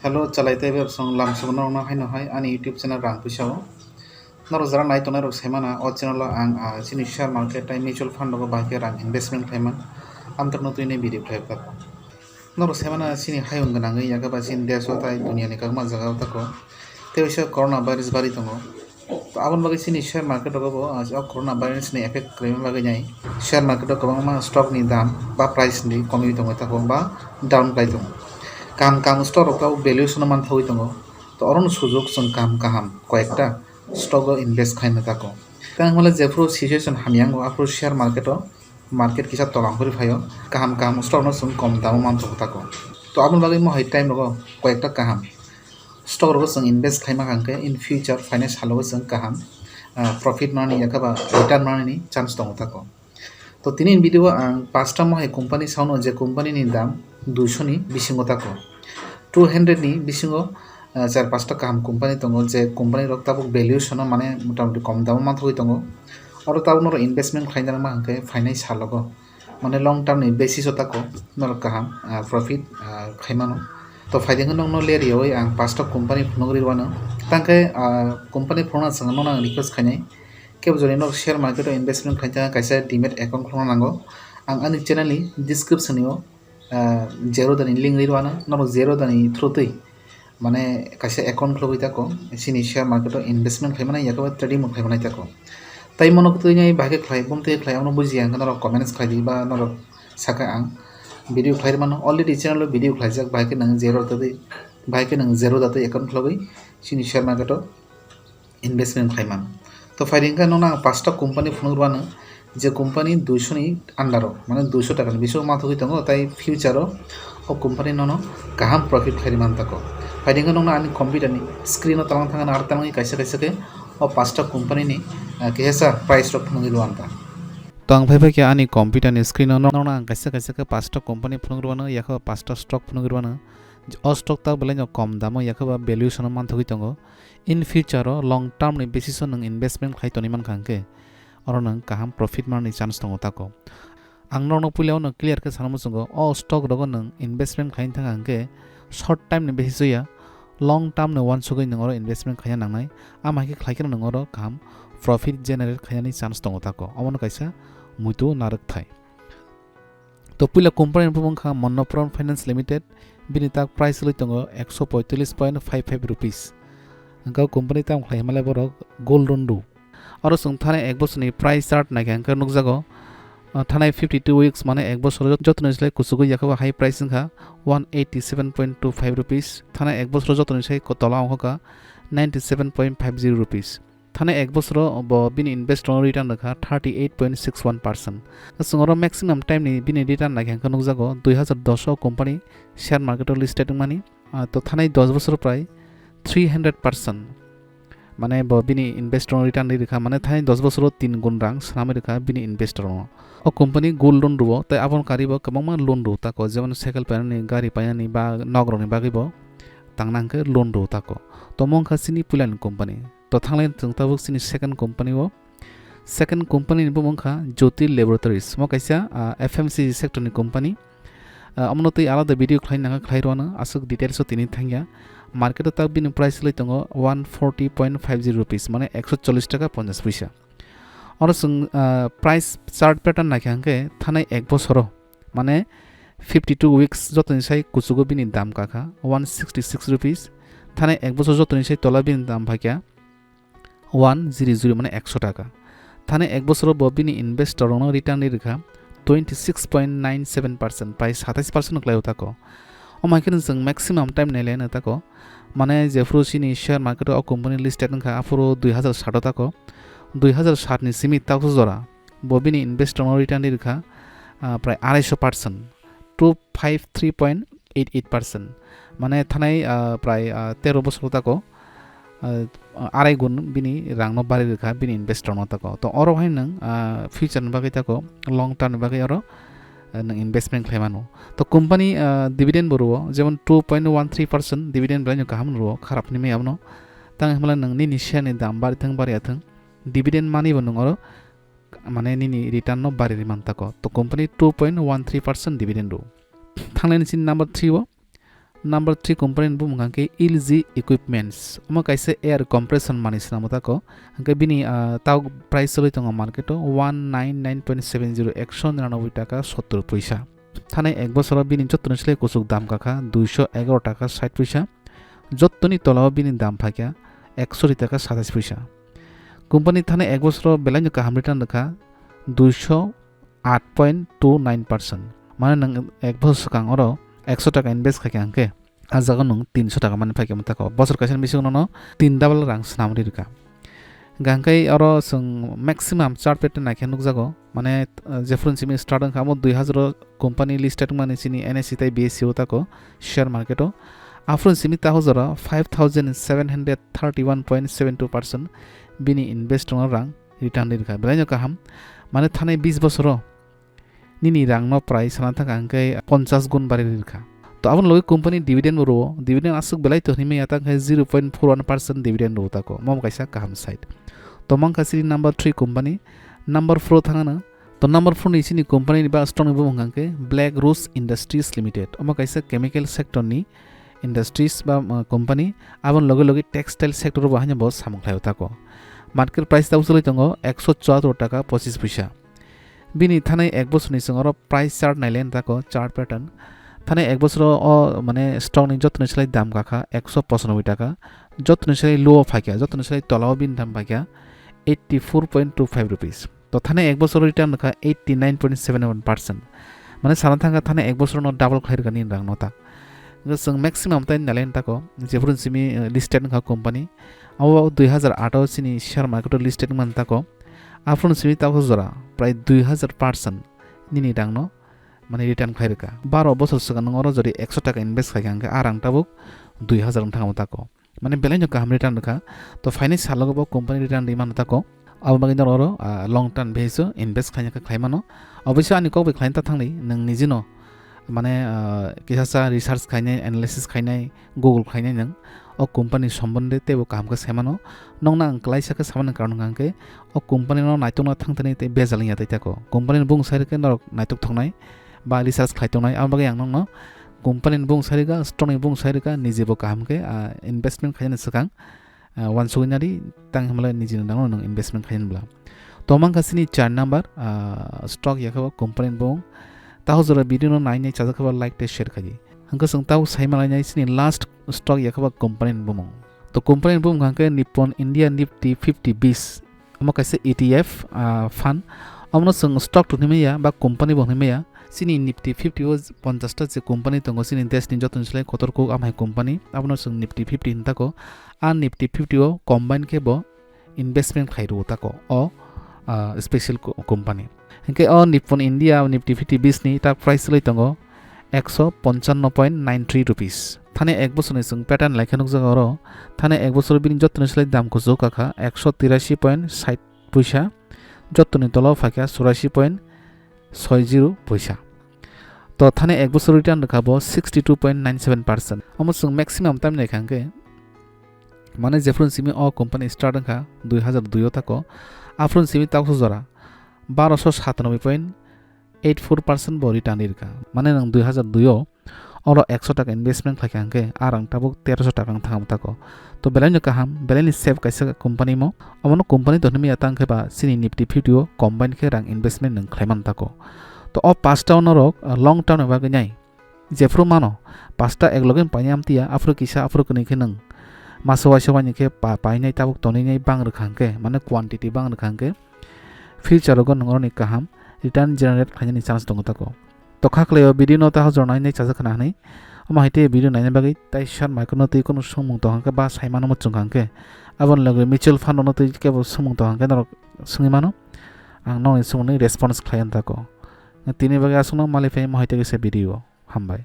Hello, chalaite be song lam sabana na hai no hai ani YouTube channel rang pisao. Naro jara nai to naro semana o channel ang sini share market time mutual fund go ba ke rang investment khaiman am tar no tuine video khai ka. Naro semana sini hai un ganang ya ga ba sin deso tai dunia ni kagma jaga ta ko. Te bisa corona virus bari tongo. To abon bagi sini share market go bo corona virus ni effect krem bagi nyai. Share market ko ma stock ni dam ba price ni komi tongo ta ko ba down kai tongo. Come stock valuation মান থাকি দङ তো অরণ সুযোগ जों কাম কয়েকটা stock invest খাইনো থাকো তাই হলে যেফ্রু situation হামিয়াঙ্গো আফ্রু share market কিসা তলাং করি ফাইও কাম স্টক নো जों কম দাম মান থাকো তো আপন বাগै মহাই টাইম রগো কয়েকটা স্টক রগো जों ইনভেস্ট খাইমা কাঙ্কে ইন ফিউচার ফাইন্যান্স হালগো जों প্রফিট মানি একাবা রিটার্ন মানি চান্স দङ থাকো তো তিনি ভিডিও পাঁচটা মহাই কোম্পানি সাউনো যে কোম্পানিনি দাম 200 ni bisingo tako 200 ni bisingo চার পাঁচটা কোম্পানি দङ যে কোম্পানি রক তাবুক ভ্যালুয়েশন মানে মোটামুটি কম দাম মান থাকি দङ আরো তাবুক নর ইনভেস্টমেন্ট খাইনা मा हांके फाइनान्स हालगो माने लंग टार्म नि बेसिस ताको नर काहाम प्रॉफिट खाइमानो तो फाइदिंग नंग नो लेरियो आं पांचटा कोम्पानी फुनगरि वानो तांके कोम्पानी फुना संग नो रिक्वेस्ट खाइनाय केब जरि नो शेयर मार्केट इनभेस्टमेंट खाइता काइसा डीमैट अकाउंट खुलना नांगो आं आंनि चैनल नि डिस्क्रिप्शन नि zero dani link rirwana noro zero dani through মানে কাছে অ্যাকাউন্ট খুলবই থাকো সিনি শেয়ার মার্কেট ইনভেস্টমেন্ট খাই মানে ইয়াকে ট্রেডিং খাই মানে থাকো তাই মনে করতে যাই ভাগে খাই বমতে খাই আমরা বুঝি আং নর কমেন্টস খাই দিবা নর সাকা আং ভিডিও খাই মানে অলরেডি চ্যানেল ভিডিও খাই যাক ভাইকে নং জেরো দাতে অ্যাকাউন্ট খুলবই সিনি শেয়ার মার্কেট ইনভেস্টমেন্ট খাই মান তো ফাইরিংকা ননা পাঁচটা কোম্পানি ফোন করবানো যে কোম্পানি 200 ni আন্ডারও মানে 200 টাকা বেশি মাথা হই দङ তাই ফিউচারও ও কোম্পানি নন গাহাম প্রফিট খাই মান তাকো ফাইদিং নন আনি কম্পিউটার ni স্ক্রিন তাং থাঙ্গা আর তাং কাইসা কাইসাকে ও পাঁচটা কোম্পানি ni কেহেসা প্রাইস স্টক ফुंगिलो आंता तो आं भाई के आनी कम्पिउटार नि स्क्रीन नौना कैसे के पाँचटा कम्पानी फुनग्रबानो याखो पाँचटा स्टक फुनग्रबानो अ स्टक ता बेले कम दाम याखो भ्यालुएशन मान थगि दङ इन फ्यूचर लंग टर्म नि बेसिस नों इनभेस्टमेंट खाइतनि मान खांके और नों काहाम प्रॉफिट मारनि चान्स दङ ताको आं नौनो पुलियाव नों क्लियर के सानमु जोंगो अ स्टक रगो नों इनभेस्टमेंट खाइन थांगे शॉर्ट टाइम नि बेसिस या लंग टर्म नि वान सुगै नों इनभेस्टमेंट खाया नांनाय आमाके खाइके नों काहाम प्रॉफिट जेनारेट खायानि चान्स दङ ताको अमन कैसा मुइतो नारक थाय तो पुला कंपनी बुंखा मनोप्रम फाइनेंस लिमिटेड बिनि ताक प्राइस लइ दङ 145.55 रुपीस गाव कंपनी ताम खाय माले बर गोल्डन दु और संथाने एक बसरनि प्राइस चार्ट नायखांखा नुकजागो थानाय 52 वीक्स माने एक बसर जतननिसले कुसुगु याखबा हाई प्राइस संखा 187.25 रुपीस थानाय एक बसर जतननिसै कतला अंखका 97.50 रुपीस थाने एक बसर बिनि इनभेस्टर रिटर्न रखा 38.61% संगरो मैक्सिमम टाइम नि बिनि रिटर्न नायखांखा नुकजागो 2010 कंपनी शेयर मार्केट लिस्टेड मानी तो थानाय 10 बसर प्राय 300% माने बिनि इनभेस्टर रिटर्न रेखा माने थानाय 10 बसर 3 गुण रां सामे रेखा बिनि इनभेस्टर ओ कंपनी गोल्ड लोन रुबो तै आबन कारिबो कबांमा लोन रु ताको जेवन साइकेल पायानि गाड़ी पायानि बा नगरनि बागैबो तांनांके लोन रु ताको तो मंखा सिनि पुलान कंपनी तो थांलाय जोंताबो सिनि सेकंड कंपनी नि मंखा ज्योति लैबोरेटरीज म कैसा एफएमसीजी सेक्टर नि कंपनी अमनतै आलादा भिडियो खाइरवानो आसुक डिटेल्स तिनि थांगिया मार्केट ताक बिनि प्राइस लइ दङ 140.50 रुपीस माने 140 टाका 50 पैसा और जों प्राइस चार्ट पैटर्न नायखांके थानाय एक बसर माने 52 वीक्स जतननिसै कुसुगो बिनि दाम काखा 166 रुपीस थानाय एक बसर जतननिसै तला बिनि दाम भाग्या 100 माने 100 टाका थानाय एक बसर बिनि इनभेस्टर रिटर्न रेखा 26.97% प्राय 27% क्लायो ताको अमाइखन जों मैक्सिमम टाइम नायलायनो ताको माने जेफ्रु सिनि शेयर मार्केट अ कंपनी लिस्टेड नखा आफुरो 2007 ताको 2007 नि सिमित ताको जरा बबिनि इनभेस्टर रिटर्न रेखा प्राय 250% 253.88% माने थानाय प्राय 13 बसर ताको आराय गुण बिनि रांनो बारि रेखा बिनि इनभेस्टर ताको तो अरो हाय नों फ्यूचर नि बागै ताको लंग टर्म नि बागै अरो नों इनभेस्टमेंट खायमानो तो कंपनी डिविडेंड बरुओ जेमन 2.13% डिविडेंड ब्लाइनो गाहाम रुओ खराबनि मेयावनो तां हमला नोंनि निशिया नि दाम बारिथों डिविडेंड मानि बनो अरो माने निनि रिटर्न नो बारि मानताको तो कंपनी 2.13% डिविडेंड रु थांलायनि सिन नंबर 3 वो Number 3 company bumung hangke LG Equipments. Omo kaisa air compression manis namata ko. Hangke bini tau price soli tongo marketo 199.70 199 টাকা 70 পয়সা। থানে এক বছর বিনি যত্ন ছিলে কুসুক দাম কাকা 211 টাকা 60 পয়সা। যত্তনি তলাও বিনি দাম ফাঁকা 100 টাকা 27 পয়সা। কোম্পানি থানে এক বছর বেলাইন কাহাম রিটার্ন রেখা 208.29%। মানে নং এক বছর সিগাং অর 100 টাকা ইনভেস্ট খাকে আংকে আজাগো নং 300 টাকা মানে ফাইকে মতাক বছর কাছেন বেশি উনানো 3 ডাবল রাং সামরি রেখা গাংকাই অর সং ম্যাক্সিমাম চার্ট পেটে নাইखे নুকজাগো মানে যেফরন সিমি স্টার্ট খামো 2000 কোম্পানি লিস্টেড মানে চিনি এনএসসি তাই বিএসসি ওতাকো শেয়ার মার্কেটো আফরন সিমি তাহো জরা 5731.72% বিনি ইনভেস্ট রাং রিটার্ন রেখা বেলাইন কাহাম মানে থানে 20 বছর নিনি রাং ন প্রাইস সানা থাকা আংকে 50 গুণ বাড়ি রেখা তো আপন লগে কোম্পানি ডিভিডেন্ড রো ডিভিডেন্ড আসুক বেলাই তো হিমে আতা 0.41% ডিভিডেন্ড রো তাকো মম কাইসা কাহাম সাইড তো মং কাসি নাম্বার 3 কোম্পানি নাম্বার 4 থাঙানা তো নাম্বার 4 নি সিনি কোম্পানি বা স্ট্রং বো মংকে ব্ল্যাক রোজ ইন্ডাস্ট্রিজ লিমিটেড অম কাইসা কেমিক্যাল সেক্টর নি ইন্ডাস্ট্রিজ বা কোম্পানি আপন লগে লগে টেক্সটাইল সেক্টর বাহানি বস সামখায় তাকো মার্কেট প্রাইস দাও চলি তঙ্গ 174 টাকা 25 পয়সা বিনি থানে এক বছর নি সঙ্গ প্রাইস চার্ট নাইলেন তাকো চার্ট প্যাটার্ন থানে এক বছর মানে স্টক নি যত্ন ছিলাই দাম কাকা 195 টাকা যত্ন ছিলাই লো ফাইকা যত্ন ছিলাই তলাও বিন দাম ফাইকা 84.25 রুপিস তো থানে এক বছর রিটার্ন রাখা 89.71% মানে সানা থাকা থানে এক বছর ন ডাবল খাইর গানি রাং নতা जों मैक्सिमाम टाइम नालेन ताको जेफोरन सिमी लिस्टेड का कंपनी अब 2008 सिनी शेयर मार्केट लिस्टेड मान ताको आफरन सिमी ताको जरा प्राय 2000% निनी दांनो माने रिटार्न खाइरका 12 বছর सिगां नंगरो जदि 100 টাকা इनभेस्ट खाइगांगे आरां ताबुक 2000 थांगो ताको माने बेलाइन का हम रिटार्न रखा तो फाइनेंस सालगो कंपनी रिटार्न दिमान ताको अब मागिन रो लॉन्ग टर्म बेसो इनभेस्ट खाइका खाइमानो अवश्य आनि को बे क्लाइंट थांनि नों निजिनो माने किसासा रिसार्च खाइनाय एनालिसिस खाइनाय गुगल खाइनाय नों ओ कंपनी सम्बन्धे तेबो कामखौ सेमानो नंना क्लाइसाखौ सामान कारण गांके ओ कंपनी न नायतोना थांथने ते बेजालिया तैताको कंपनी बुं साइरके न नायतक थंनाय बा रिसार्च खाइतोनाय आं बागे आं न कंपनी बुं साइरगा स्टोनी बुं साइरगा निजेबो कामके इनभेस्टमेंट खाइनो सकां वानसुगिनारि तां हमला निजिनो दानो नों इनभेस्टमेंट खाइनब्ला तो मांगासिनि 4 नम्बर स्टक याखौ कंपनी बुं ताहो जरा भिडियो नायनाय चाजाखबा लाइक टे शेयर खाजि हंको जों ताव साइमालायनाय सिनि लास्ट स्टक याखबा कंपनी बुमं तो कंपनी बुम गांके निप्पन इंडिया निफ्टी 50 अमो कासे ETF फान्ड अमनो जों स्टक तुनिमेया बा कंपनी बहनिमेया सिनि निफ्टी 50 वाज 50 टा जे कंपनी तंगो सिनि देशनि जतन सलाय खतरको आमाय कंपनी अमनो जों निफ्टी 50 हिनताको आ निफ्टी 50 ओ कम्बाइन केबो इनभेस्टमेंट खाइरो ताको ओ स्पेशल कंपनी हंके ओ निप्पन इंडिया निफ्टी 50 बिसनि ता प्राइस लय तंगो 155.93 रुपीस थाने एक बছর नि जों पैटर्न लाइखानुक जगारो थाने एक बছর बिनि जतन सलाय दाम को जोकाखा 183.60 পয়সা जतन तलाव फाका 84.60 পয়সা तो थाने एक बছর रिटार्न रखाबो 62.97% अमो जों मैक्सिमाम टाइम नायखांके माने जेफरन सिमी ओ कंपनी स्टार्ट खा 2002 ताको आफरन सिमी ताको जरा 1297.84% बो रिटार्न इरका माने नों 2002 और 100 टाका इनभेस्टमेंट खाइखांके आरां ताबुक 1300 टाका थांगाम ताको तो बेलाइन काहाम बेलाइन सेफ काइसा कंपनी मो अमनो कंपनी दनमी आतांखे बा सिनि निफ्टी 50 ओ कम्बाइन के रां इनभेस्टमेंट नों खाइमान ताको तो अ पास्टा नरक लंग टर्म बा गनाय जेफ्रो मानो पास्टा एकलगेन पायामतिया आफ्रो किसा आफ्रो कनिखे नों मासवासवानि के पाइनाय ताबुक तनिनाय बां रखांके माने क्वांटिटी बां रखांके फ्यूचर गो नंगरनि काहाम रिटार्न जनरेट खाइनायनि चान्स दङ ताको तो खाखलेयो भिडियो नता हजर नायनाय चाजा खानानै अमाहिते भिडियो नायनाय बागै ताइ शार माइकनो तै कोनो समु तहांके बा साइमानो मचुंखांके आबन लगे म्यूचुअल फंड न तै केबो समु तहांके नर संगिमानो आं नय समनि रेस्पॉन्स खायन ताको तिनि बागै आसुनो मालिफाय माहिते गेसे भिडियो हामबाय।